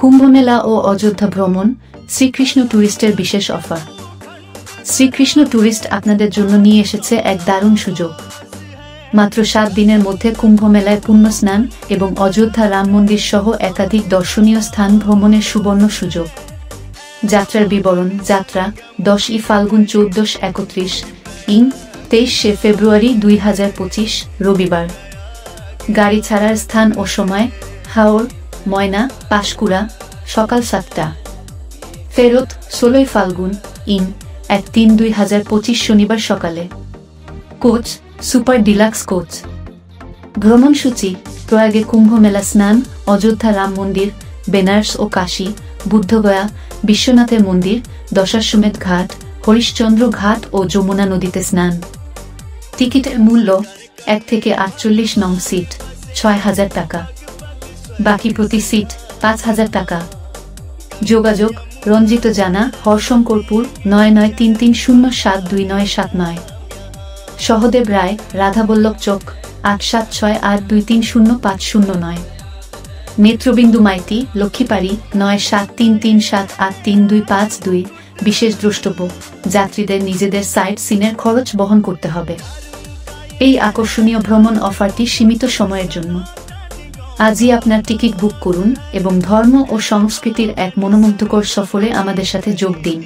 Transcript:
কুম্ভমেলা ও অযোধ্যা ভ্রমণ শ্রীকৃষ্ণ ট্যুরিস্টের বিশেষ offer. Shrikrishna tourist আপনাদের জন্য নিয়ে এসেছে এক দারুণ সুযোগ। মাত্র 7 দিনের মধ্যে কুম্ভমেলায় পুণ্যস্নান এবং অযোধ্যা রাম মন্দির সহ একাধিক দর্শনীয় স্থান ভ্রমণের সুবর্ণ সুযোগ। যাত্রার বিবরণ। যাত্রা 10ই ফাল্গুন 1431 ইং 23শে ফেব্রুয়ারি 2025 রবিবার। গাড়ি ছাড়ার স্থান ও সময় হাওড়, ময়না, পাঁশকুড়া সকাল 7টা। ফেরত 16ই ফাল্গুন ইং 1-3-2025 শনিবার সকালে। Coach super deluxe coach. ভ্রমণসূচি। প্রয়াগে কুম্ভমেলা স্নান, অযোধ্যা রাম মন্দির, বেনারস ও কাশী, বুদ্ধগয়া, বিশ্বনাথের মন্দির, দশাশ্বমেধ ঘাট, হরিশ্চন্দ্র ঘাট ও যমুনা নদীতে স্নান। টিকিটের মূল্য 1 থেকে 48 নং সিট 6000 টাকা, বাকি প্রতি সিট 5000 টাকা। যোগাযোগ রঞ্জিত জানা, হরশঙ্করপুর 9933072979। সহদেব রায়, রাধাবল্লভ চক 8768230509। নেত্রবিন্দু মাইতি, লক্ষ্মীপাড়ি 9733783252। বিশেষ দ্রষ্টব্য: যাত্রীদের নিজেদের সাইট সিনের খরচ বহন করতে হবে। এই আকর্ষণীয় ভ্রমণ অফারটি সীমিত সময়ের জন্য। আজই আপনার টিকিট বুক করুন এবং ধর্ম ও সংস্কৃতির এক মনোমুগ্ধকর সফরে আমাদের সাথে যোগ দিন।